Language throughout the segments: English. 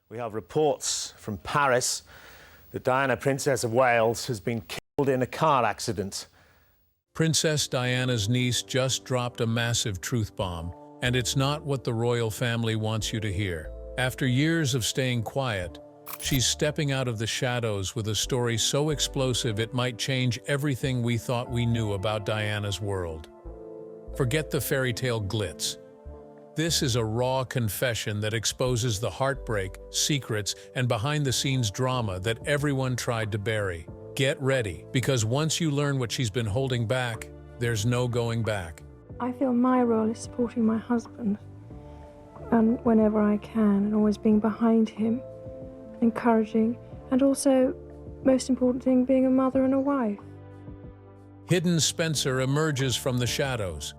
We have reports from Paris that Diana, Princess of Wales, has been killed in a car accident. Princess Diana's niece just dropped a massive truth bomb, and it's not what the royal family wants you to hear. After years of staying quiet, she's stepping out of the shadows with a story so explosive it might change everything we thought we knew about Diana's world. Forget the fairy tale glitz. This is a raw confession that exposes the heartbreak, secrets, and behind-the-scenes drama that everyone tried to bury. Get ready, because once you learn what she's been holding back, there's no going back. I feel my role is supporting my husband, and whenever I can, and always being behind him, encouraging, and also, most important thing, being a mother and a wife. Hidden Spencer emerges from the shadows.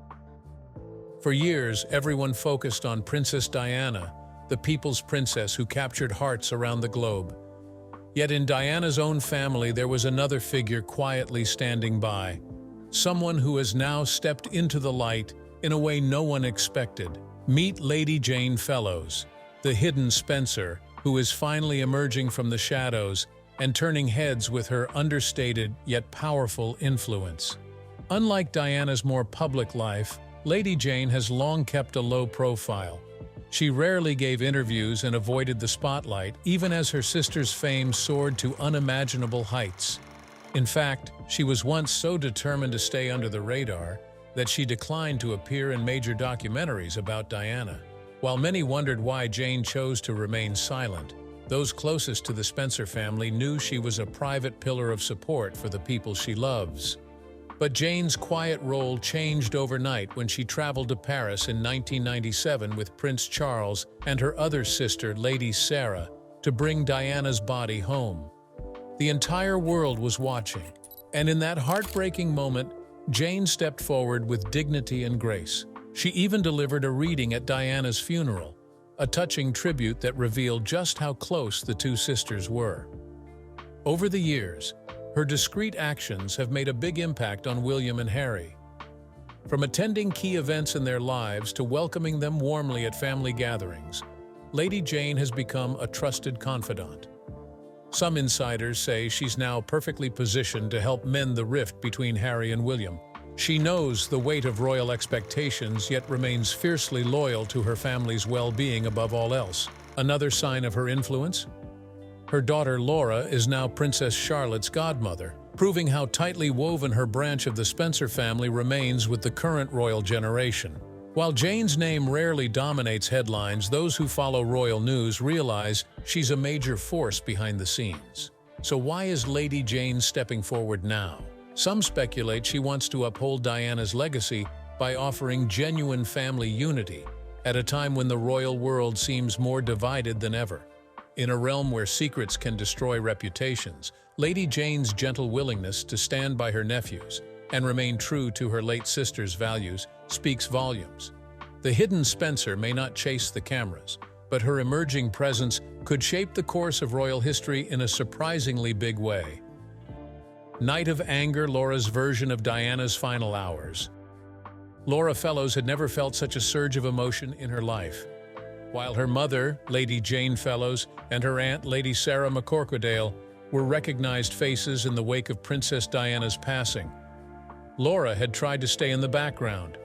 For years, everyone focused on Princess Diana, the people's princess who captured hearts around the globe. Yet in Diana's own family, there was another figure quietly standing by, someone who has now stepped into the light in a way no one expected. Meet Lady Jane Fellows, the hidden Spencer, who is finally emerging from the shadows and turning heads with her understated yet powerful influence. Unlike Diana's more public life, Lady Jane has long kept a low profile. She rarely gave interviews and avoided the spotlight, even as her sister's fame soared to unimaginable heights. In fact, she was once so determined to stay under the radar that she declined to appear in major documentaries about Diana. While many wondered why Jane chose to remain silent, those closest to the Spencer family knew she was a private pillar of support for the people she loves. But Jane's quiet role changed overnight when she traveled to Paris in 1997 with Prince Charles and her other sister, Lady Sarah, to bring Diana's body home. The entire world was watching, and in that heartbreaking moment, Jane stepped forward with dignity and grace. She even delivered a reading at Diana's funeral, a touching tribute that revealed just how close the two sisters were. Over the years, her discreet actions have made a big impact on William and Harry. From attending key events in their lives to welcoming them warmly at family gatherings, Lady Jane has become a trusted confidant. Some insiders say she's now perfectly positioned to help mend the rift between Harry and William. She knows the weight of royal expectations, yet remains fiercely loyal to her family's well-being above all else. Another sign of her influence? Her daughter Laura is now Princess Charlotte's godmother, proving how tightly woven her branch of the Spencer family remains with the current royal generation. While Jane's name rarely dominates headlines, those who follow royal news realize she's a major force behind the scenes. So why is Lady Jane stepping forward now? Some speculate she wants to uphold Diana's legacy by offering genuine family unity at a time when the royal world seems more divided than ever. In a realm where secrets can destroy reputations, Lady Jane's gentle willingness to stand by her nephews and remain true to her late sister's values speaks volumes. The hidden Spencer may not chase the cameras, but her emerging presence could shape the course of royal history in a surprisingly big way. Night of Anger, Laura's version of Diana's final hours. Laura Fellows had never felt such a surge of emotion in her life. While her mother, Lady Jane Fellows, and her aunt, Lady Sarah McCorquodale, were recognized faces in the wake of Princess Diana's passing, Laura had tried to stay in the background.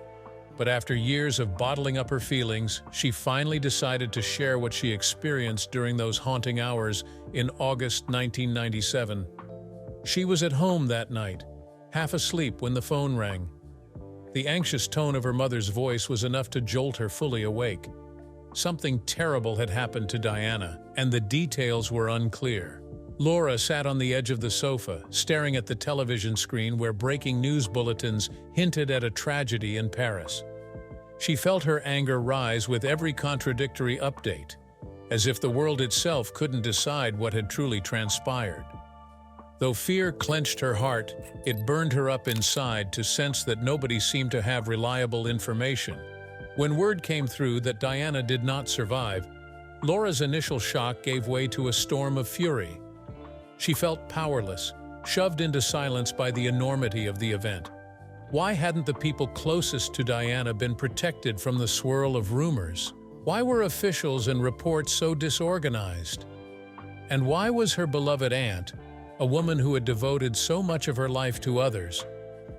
But after years of bottling up her feelings, she finally decided to share what she experienced during those haunting hours in August 1997. She was at home that night, half asleep when the phone rang. The anxious tone of her mother's voice was enough to jolt her fully awake. Something terrible had happened to Diana, and the details were unclear. Laura sat on the edge of the sofa, staring at the television screen where breaking news bulletins hinted at a tragedy in Paris. She felt her anger rise with every contradictory update, as if the world itself couldn't decide what had truly transpired. Though fear clenched her heart, it burned her up inside to sense that nobody seemed to have reliable information. When word came through that Diana did not survive, Laura's initial shock gave way to a storm of fury. She felt powerless, shoved into silence by the enormity of the event. Why hadn't the people closest to Diana been protected from the swirl of rumors? Why were officials and reports so disorganized? And why was her beloved aunt, a woman who had devoted so much of her life to others,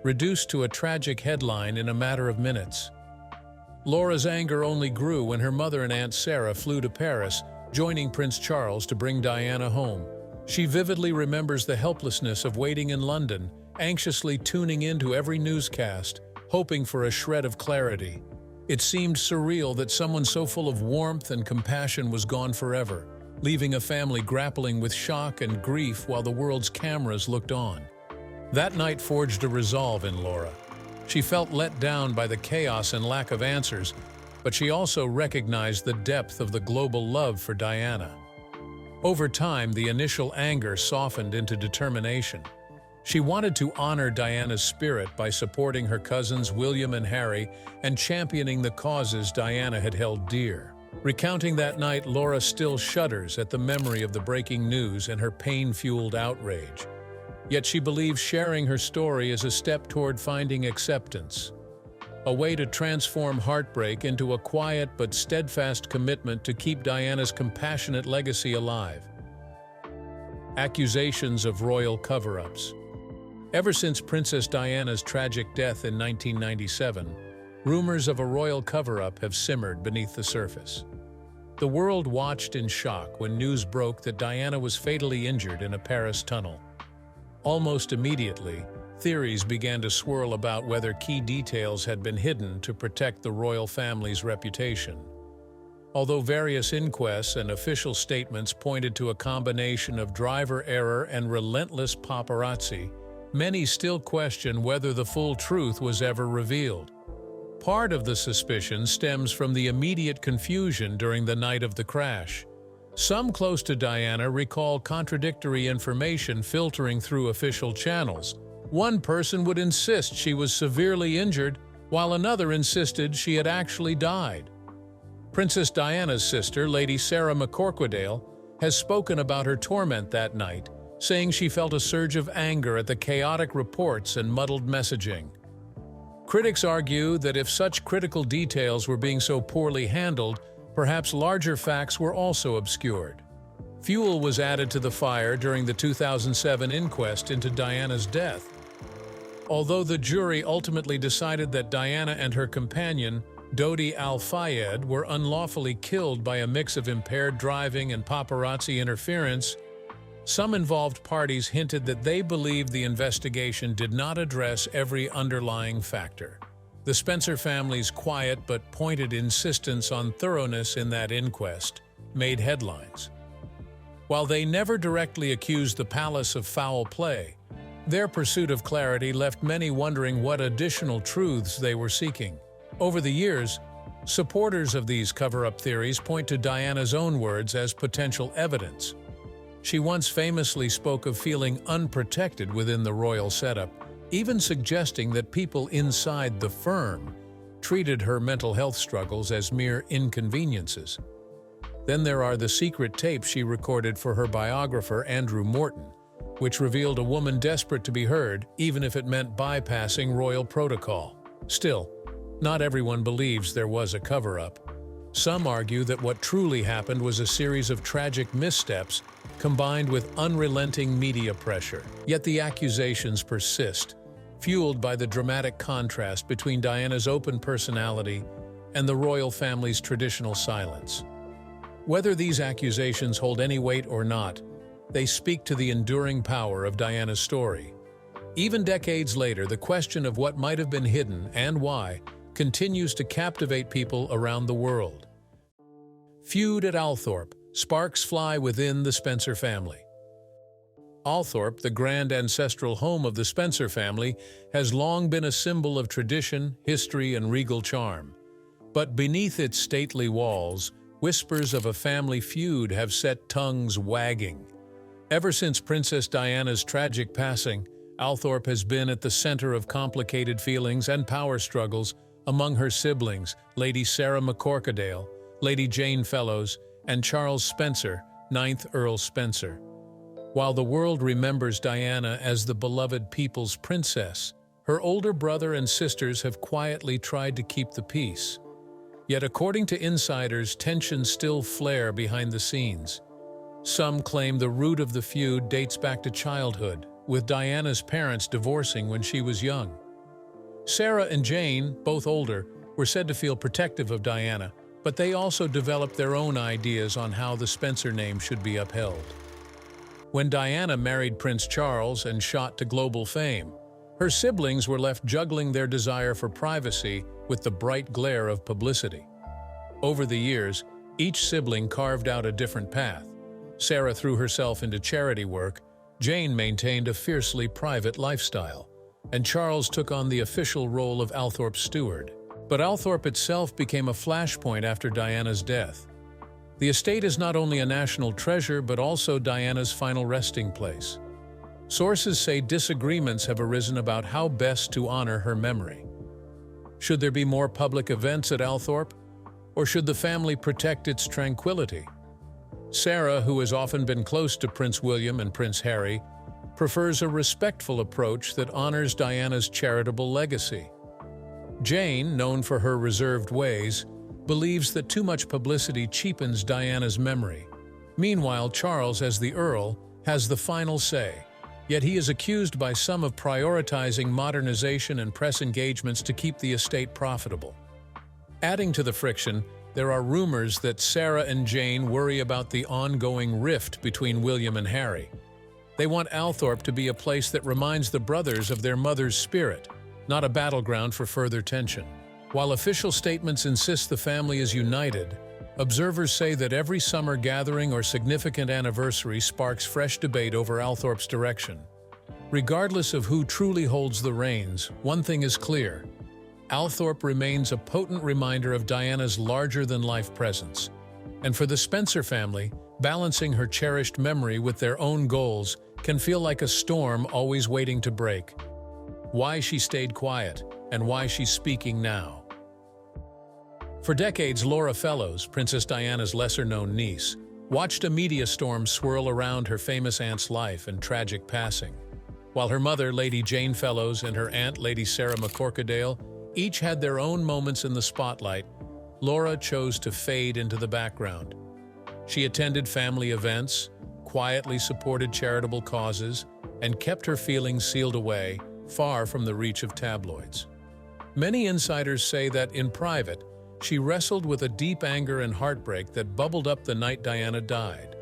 reduced to a tragic headline in a matter of minutes? Laura's anger only grew when her mother and Aunt Sarah flew to Paris, joining Prince Charles to bring Diana home. She vividly remembers the helplessness of waiting in London, anxiously tuning into every newscast, hoping for a shred of clarity. It seemed surreal that someone so full of warmth and compassion was gone forever, leaving a family grappling with shock and grief while the world's cameras looked on. That night forged a resolve in Laura. She felt let down by the chaos and lack of answers, but she also recognized the depth of the global love for Diana. Over time, the initial anger softened into determination. She wanted to honor Diana's spirit by supporting her cousins William and Harry and championing the causes Diana had held dear. Recounting that night, Laura still shudders at the memory of the breaking news and her pain-fueled outrage. Yet she believes sharing her story is a step toward finding acceptance, a way to transform heartbreak into a quiet but steadfast commitment to keep Diana's compassionate legacy alive. Accusations of royal cover-ups. Ever since Princess Diana's tragic death in 1997, rumors of a royal cover-up have simmered beneath the surface. The world watched in shock when news broke that Diana was fatally injured in a Paris tunnel. Almost immediately, theories began to swirl about whether key details had been hidden to protect the royal family's reputation. Although various inquests and official statements pointed to a combination of driver error and relentless paparazzi, many still question whether the full truth was ever revealed. Part of the suspicion stems from the immediate confusion during the night of the crash. Some close to Diana recall contradictory information filtering through official channels. One person would insist she was severely injured, while another insisted she had actually died. Princess Diana's sister, Lady Sarah McCorquodale, has spoken about her torment that night, saying she felt a surge of anger at the chaotic reports and muddled messaging. Critics argue that if such critical details were being so poorly handled, perhaps larger facts were also obscured. Fuel was added to the fire during the 2007 inquest into Diana's death. Although the jury ultimately decided that Diana and her companion, Dodi Al-Fayed, were unlawfully killed by a mix of impaired driving and paparazzi interference, some involved parties hinted that they believed the investigation did not address every underlying factor. The Spencer family's quiet but pointed insistence on thoroughness in that inquest made headlines. While they never directly accused the palace of foul play, their pursuit of clarity left many wondering what additional truths they were seeking. Over the years, supporters of these cover-up theories point to Diana's own words as potential evidence. She once famously spoke of feeling unprotected within the royal setup, even suggesting that people inside the firm treated her mental health struggles as mere inconveniences. Then there are the secret tapes she recorded for her biographer Andrew Morton, which revealed a woman desperate to be heard, even if it meant bypassing royal protocol. Still, not everyone believes there was a cover-up. Some argue that what truly happened was a series of tragic missteps combined with unrelenting media pressure. Yet the accusations persist, fueled by the dramatic contrast between Diana's open personality and the royal family's traditional silence. Whether these accusations hold any weight or not, they speak to the enduring power of Diana's story. Even decades later, the question of what might have been hidden and why continues to captivate people around the world. Feud at Althorp. Sparks fly within the Spencer family. Althorp, the grand ancestral home of the Spencer family, has long been a symbol of tradition, history, and regal charm. But beneath its stately walls, whispers of a family feud have set tongues wagging. Ever since Princess Diana's tragic passing, Althorp has been at the center of complicated feelings and power struggles among her siblings, Lady Sarah McCorquodale, Lady Jane Fellows, and Charles Spencer, 9th Earl Spencer. While the world remembers Diana as the beloved people's princess, her older brother and sisters have quietly tried to keep the peace. Yet according to insiders, tensions still flare behind the scenes. Some claim the root of the feud dates back to childhood, with Diana's parents divorcing when she was young. Sarah and Jane, both older, were said to feel protective of Diana, but they also developed their own ideas on how the Spencer name should be upheld. When Diana married Prince Charles and shot to global fame, her siblings were left juggling their desire for privacy with the bright glare of publicity. Over the years, each sibling carved out a different path. Sarah threw herself into charity work, Jane maintained a fiercely private lifestyle, and Charles took on the official role of Althorp's steward. But Althorp itself became a flashpoint after Diana's death. The estate is not only a national treasure but also Diana's final resting place. Sources say disagreements have arisen about how best to honor her memory. Should there be more public events at Althorp, or should the family protect its tranquility? Sarah, who has often been close to Prince William and Prince Harry, prefers a respectful approach that honors Diana's charitable legacy. Jane, known for her reserved ways, believes that too much publicity cheapens Diana's memory. Meanwhile, Charles, as the Earl, has the final say, yet he is accused by some of prioritizing modernization and press engagements to keep the estate profitable. Adding to the friction, there are rumors that Sarah and Jane worry about the ongoing rift between William and Harry. They want Althorp to be a place that reminds the brothers of their mother's spirit, not a battleground for further tension. While official statements insist the family is united, observers say that every summer gathering or significant anniversary sparks fresh debate over Althorp's direction. Regardless of who truly holds the reins, one thing is clear: Althorp remains a potent reminder of Diana's larger-than-life presence. And for the Spencer family, balancing her cherished memory with their own goals can feel like a storm always waiting to break. Why she stayed quiet, and why she's speaking now. For decades, Laura Fellows, Princess Diana's lesser-known niece, watched a media storm swirl around her famous aunt's life and tragic passing. While her mother, Lady Jane Fellows, and her aunt, Lady Sarah McCorquodale, each had their own moments in the spotlight, Laura chose to fade into the background. She attended family events, quietly supported charitable causes, and kept her feelings sealed away, far from the reach of tabloids. Many insiders say that, in private, she wrestled with a deep anger and heartbreak that bubbled up the night Diana died,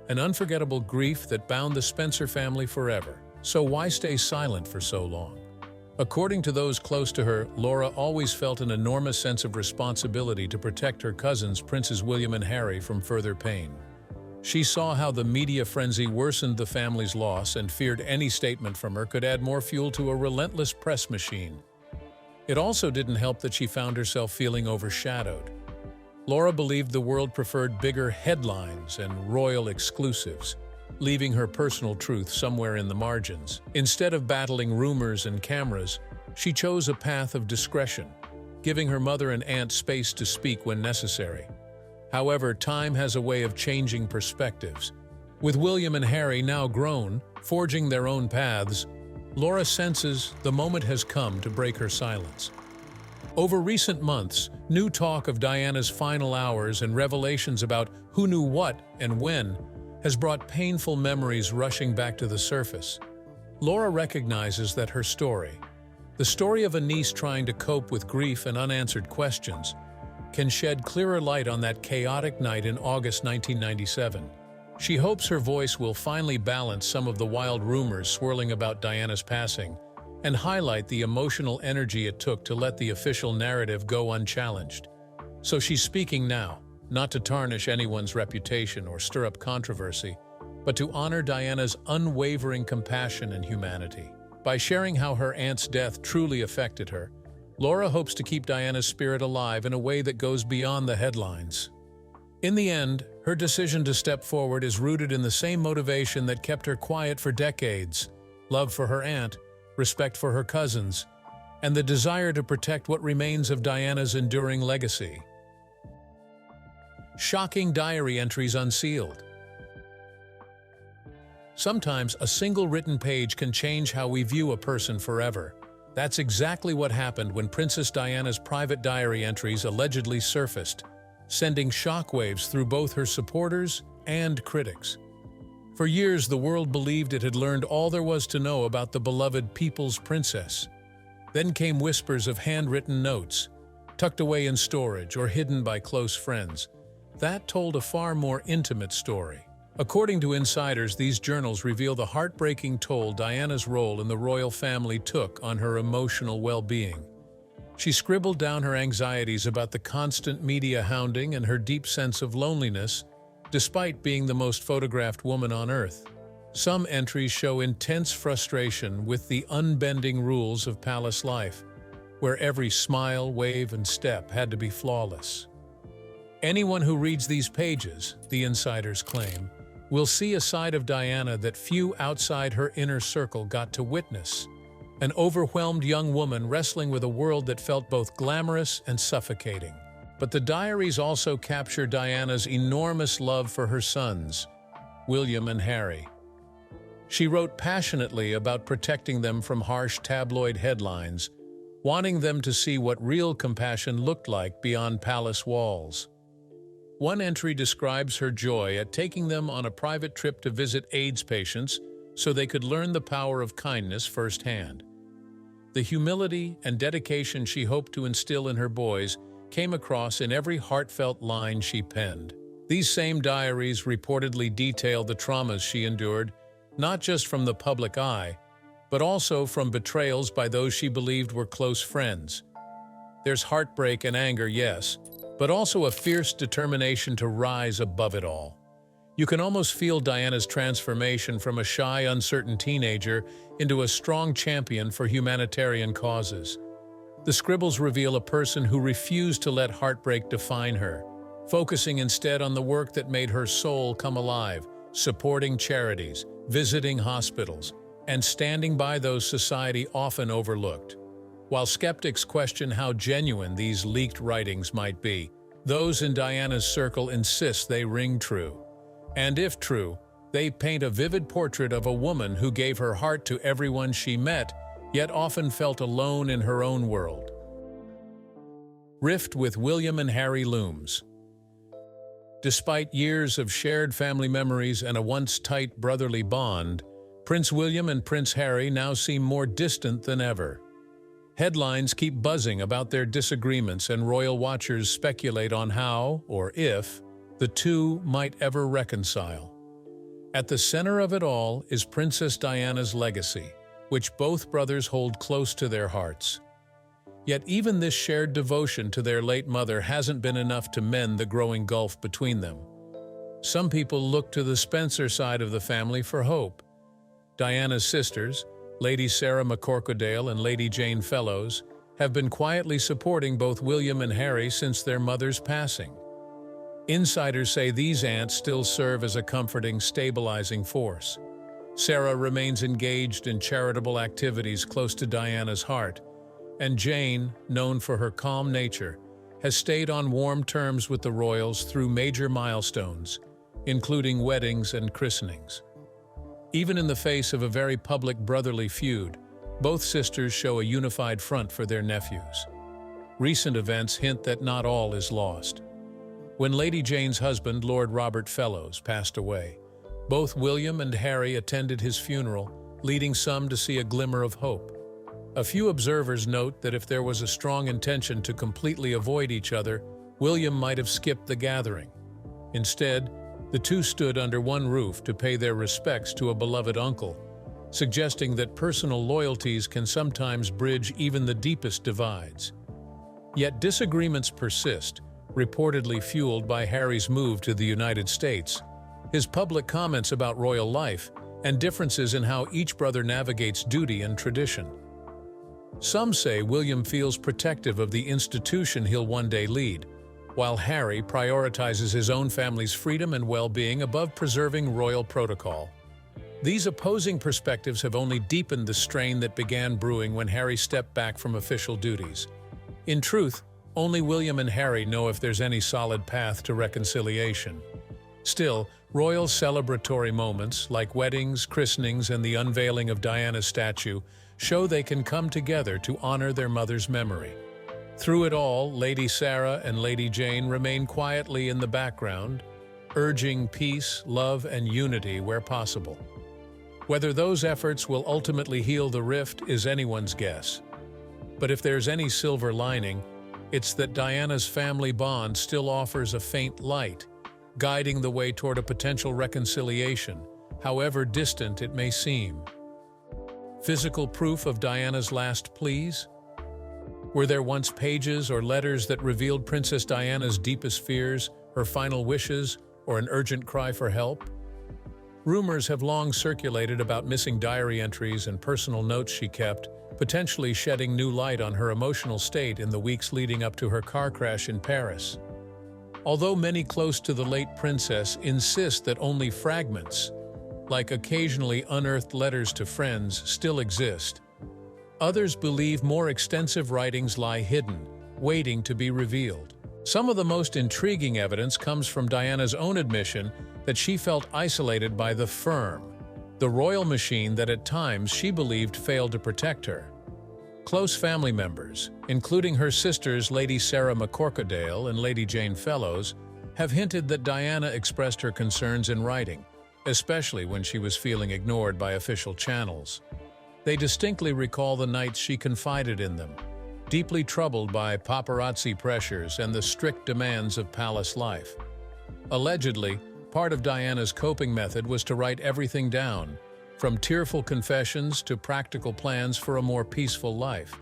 an unforgettable grief that bound the Spencer family forever. So why stay silent for so long? According to those close to her, Laura always felt an enormous sense of responsibility to protect her cousins, Princes William and Harry, from further pain. She saw how the media frenzy worsened the family's loss and feared any statement from her could add more fuel to a relentless press machine. It also didn't help that she found herself feeling overshadowed. Laura believed the world preferred bigger headlines and royal exclusives, leaving her personal truth somewhere in the margins. Instead of battling rumors and cameras, she chose a path of discretion, giving her mother and aunt space to speak when necessary. However, time has a way of changing perspectives. With William and Harry now grown, forging their own paths, Laura senses the moment has come to break her silence. Over recent months, new talk of Diana's final hours and revelations about who knew what and when has brought painful memories rushing back to the surface. Laura recognizes that her story, the story of a niece trying to cope with grief and unanswered questions, can shed clearer light on that chaotic night in August 1997. She hopes her voice will finally balance some of the wild rumors swirling about Diana's passing and highlight the emotional energy it took to let the official narrative go unchallenged. So she's speaking now, not to tarnish anyone's reputation or stir up controversy, but to honor Diana's unwavering compassion and humanity. By sharing how her aunt's death truly affected her, Laura hopes to keep Diana's spirit alive in a way that goes beyond the headlines. In the end, her decision to step forward is rooted in the same motivation that kept her quiet for decades: love for her aunt, respect for her cousins, and the desire to protect what remains of Diana's enduring legacy. Shocking diary entries unsealed. Sometimes a single written page can change how we view a person forever. That's exactly what happened when Princess Diana's private diary entries allegedly surfaced, sending shockwaves through both her supporters and critics. For years, the world believed it had learned all there was to know about the beloved people's princess. Then came whispers of handwritten notes, tucked away in storage or hidden by close friends. That told a far more intimate story. According to insiders, these journals reveal the heartbreaking toll Diana's role in the royal family took on her emotional well-being. She scribbled down her anxieties about the constant media hounding and her deep sense of loneliness, despite being the most photographed woman on Earth. Some entries show intense frustration with the unbending rules of palace life, where every smile, wave, and step had to be flawless. Anyone who reads these pages, the insiders claim, will see a side of Diana that few outside her inner circle got to witness. An overwhelmed young woman wrestling with a world that felt both glamorous and suffocating. But the diaries also capture Diana's enormous love for her sons, William and Harry. She wrote passionately about protecting them from harsh tabloid headlines, wanting them to see what real compassion looked like beyond palace walls. One entry describes her joy at taking them on a private trip to visit AIDS patients so they could learn the power of kindness firsthand. The humility and dedication she hoped to instill in her boys came across in every heartfelt line she penned. These same diaries reportedly detail the traumas she endured, not just from the public eye, but also from betrayals by those she believed were close friends. There's heartbreak and anger, yes, but also a fierce determination to rise above it all. You can almost feel Diana's transformation from a shy, uncertain teenager into a strong champion for humanitarian causes. The scribbles reveal a person who refused to let heartbreak define her, focusing instead on the work that made her soul come alive, supporting charities, visiting hospitals, and standing by those society often overlooked. While skeptics question how genuine these leaked writings might be, those in Diana's circle insist they ring true. And if true, they paint a vivid portrait of a woman who gave her heart to everyone she met, yet often felt alone in her own world. Rift with William and Harry looms. Despite years of shared family memories and a once tight brotherly bond, Prince William and Prince Harry now seem more distant than ever. Headlines keep buzzing about their disagreements, and royal watchers speculate on how, or if, the two might ever reconcile. At the center of it all is Princess Diana's legacy, which both brothers hold close to their hearts. Yet even this shared devotion to their late mother hasn't been enough to mend the growing gulf between them. Some people look to the Spencer side of the family for hope. Diana's sisters, Lady Sarah McCorquodale and Lady Jane Fellows, have been quietly supporting both William and Harry since their mother's passing. Insiders say these aunts still serve as a comforting, stabilizing force. Sarah remains engaged in charitable activities close to Diana's heart, and Jane, known for her calm nature, has stayed on warm terms with the royals through major milestones, including weddings and christenings. Even in the face of a very public brotherly feud, both sisters show a unified front for their nephews. Recent events hint that not all is lost. When Lady Jane's husband, Lord Robert Fellows, passed away, both William and Harry attended his funeral, leading some to see a glimmer of hope. A few observers note that if there was a strong intention to completely avoid each other, William might have skipped the gathering. Instead, the two stood under one roof to pay their respects to a beloved uncle, suggesting that personal loyalties can sometimes bridge even the deepest divides. Yet disagreements persist, reportedly fueled by Harry's move to the United States, his public comments about royal life, and differences in how each brother navigates duty and tradition. Some say William feels protective of the institution he'll one day lead, while Harry prioritizes his own family's freedom and well-being above preserving royal protocol. These opposing perspectives have only deepened the strain that began brewing when Harry stepped back from official duties. In truth, only William and Harry know if there's any solid path to reconciliation. Still, royal celebratory moments like weddings, christenings, and the unveiling of Diana's statue show they can come together to honor their mother's memory. Through it all, Lady Sarah and Lady Jane remain quietly in the background, urging peace, love, and unity where possible. Whether those efforts will ultimately heal the rift is anyone's guess. But if there's any silver lining, it's that Diana's family bond still offers a faint light, guiding the way toward a potential reconciliation, however distant it may seem. Physical proof of Diana's last pleas? Were there once pages or letters that revealed Princess Diana's deepest fears, her final wishes, or an urgent cry for help? Rumors have long circulated about missing diary entries and personal notes she kept, potentially shedding new light on her emotional state in the weeks leading up to her car crash in Paris. Although many close to the late princess insist that only fragments, like occasionally unearthed letters to friends, still exist, others believe more extensive writings lie hidden, waiting to be revealed. Some of the most intriguing evidence comes from Diana's own admission that she felt isolated by the firm, the royal machine that at times she believed failed to protect her. Close family members, including her sisters Lady Sarah McCorquodale and Lady Jane Fellows, have hinted that Diana expressed her concerns in writing, especially when she was feeling ignored by official channels. They distinctly recall the nights she confided in them, deeply troubled by paparazzi pressures and the strict demands of palace life. Allegedly, part of Diana's coping method was to write everything down, from tearful confessions to practical plans for a more peaceful life.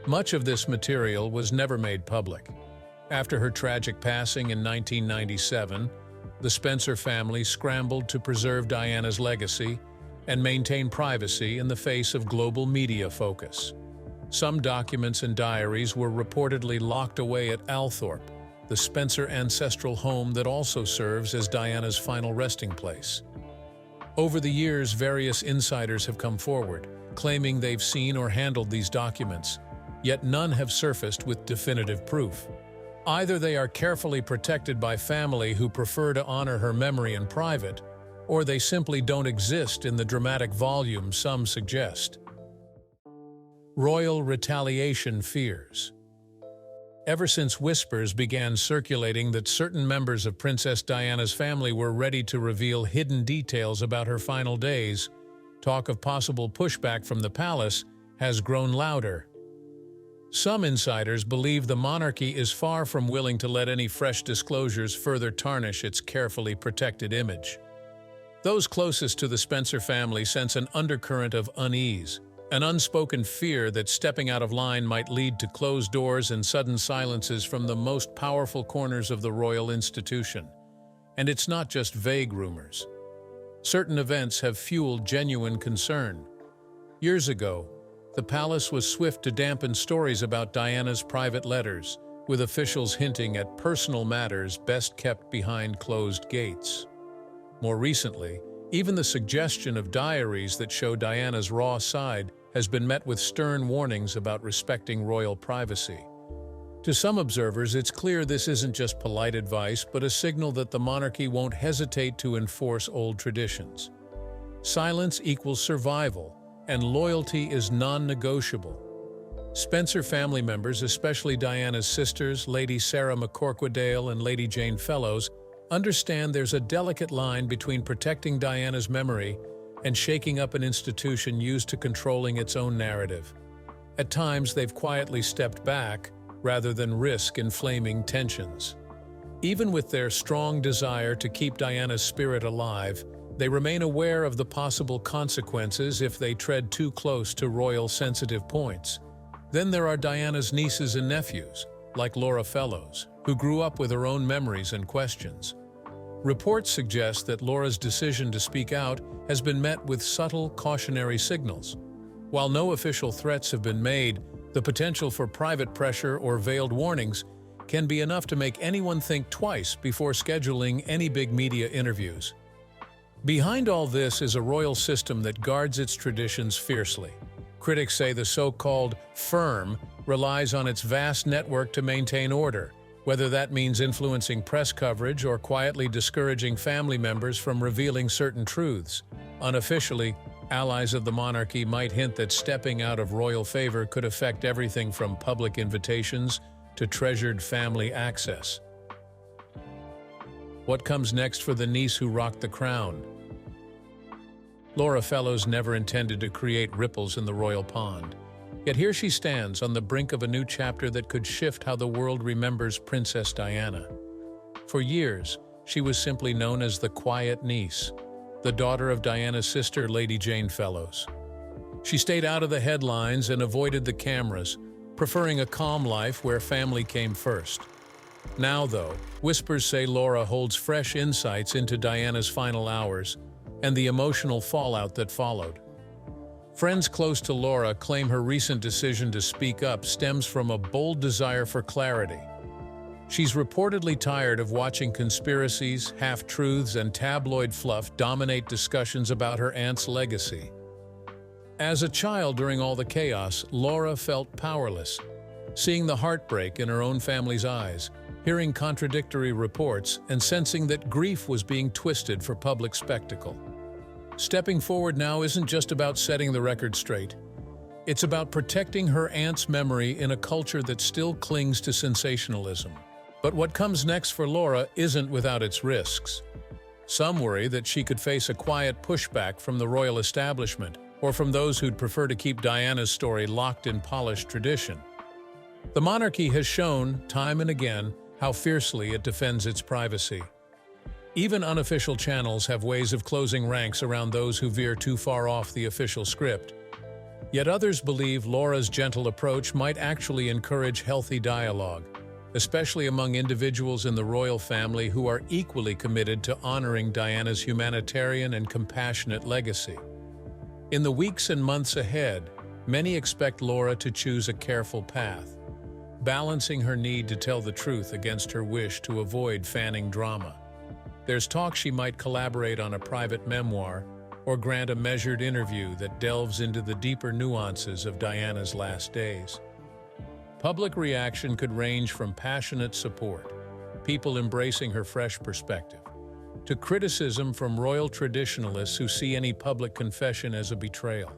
Much of this material was never made public. After her tragic passing in 1997, the Spencer family scrambled to preserve Diana's legacy and maintain privacy in the face of global media focus. Some documents and diaries were reportedly locked away at Althorpe, the Spencer ancestral home that also serves as Diana's final resting place. Over the years, various insiders have come forward, claiming they've seen or handled these documents, yet none have surfaced with definitive proof. Either they are carefully protected by family who prefer to honor her memory in private, or they simply don't exist in the dramatic volume some suggest. Royal retaliation fears. Ever since whispers began circulating that certain members of Princess Diana's family were ready to reveal hidden details about her final days, talk of possible pushback from the palace has grown louder. Some insiders believe the monarchy is far from willing to let any fresh disclosures further tarnish its carefully protected image. Those closest to the Spencer family sense an undercurrent of unease, an unspoken fear that stepping out of line might lead to closed doors and sudden silences from the most powerful corners of the royal institution. And it's not just vague rumors. Certain events have fueled genuine concern. Years ago, the palace was swift to dampen stories about Diana's private letters, with officials hinting at personal matters best kept behind closed gates. More recently, even the suggestion of diaries that show Diana's raw side has been met with stern warnings about respecting royal privacy. To some observers, it's clear this isn't just polite advice, but a signal that the monarchy won't hesitate to enforce old traditions. Silence equals survival, and loyalty is non-negotiable. Spencer family members, especially Diana's sisters, Lady Sarah McCorquodale and Lady Jane Fellows, understand there's a delicate line between protecting Diana's memory and shaking up an institution used to controlling its own narrative. At times, they've quietly stepped back rather than risk inflaming tensions. Even with their strong desire to keep Diana's spirit alive, they remain aware of the possible consequences if they tread too close to royal sensitive points. Then there are Diana's nieces and nephews, like Laura Fellows, who grew up with her own memories and questions. Reports suggest that Laura's decision to speak out has been met with subtle cautionary signals. While no official threats have been made, the potential for private pressure or veiled warnings can be enough to make anyone think twice before scheduling any big media interviews. Behind all this is a royal system that guards its traditions fiercely. Critics say the so-called firm relies on its vast network to maintain order, whether that means influencing press coverage or quietly discouraging family members from revealing certain truths. Unofficially, allies of the monarchy might hint that stepping out of royal favor could affect everything from public invitations to treasured family access. What comes next for the niece who rocked the crown? Laura Fellows never intended to create ripples in the royal pond. Yet here she stands on the brink of a new chapter that could shift how the world remembers Princess Diana. For years, she was simply known as the quiet niece, the daughter of Diana's sister, Lady Jane Fellows. She stayed out of the headlines and avoided the cameras, preferring a calm life where family came first. Now, though, whispers say Laura holds fresh insights into Diana's final hours and the emotional fallout that followed. Friends close to Laura claim her recent decision to speak up stems from a bold desire for clarity. She's reportedly tired of watching conspiracies, half-truths, and tabloid fluff dominate discussions about her aunt's legacy. As a child during all the chaos, Laura felt powerless, seeing the heartbreak in her own family's eyes, hearing contradictory reports, and sensing that grief was being twisted for public spectacle. Stepping forward now isn't just about setting the record straight. It's about protecting her aunt's memory in a culture that still clings to sensationalism. But what comes next for Laura isn't without its risks. Some worry that she could face a quiet pushback from the royal establishment, or from those who'd prefer to keep Diana's story locked in polished tradition. The monarchy has shown, time and again, how fiercely it defends its privacy. Even unofficial channels have ways of closing ranks around those who veer too far off the official script. Yet others believe Laura's gentle approach might actually encourage healthy dialogue, especially among individuals in the royal family who are equally committed to honoring Diana's humanitarian and compassionate legacy. In the weeks and months ahead, many expect Laura to choose a careful path, balancing her need to tell the truth against her wish to avoid fanning drama. There's talk she might collaborate on a private memoir or grant a measured interview that delves into the deeper nuances of Diana's last days. Public reaction could range from passionate support, people embracing her fresh perspective, to criticism from royal traditionalists who see any public confession as a betrayal.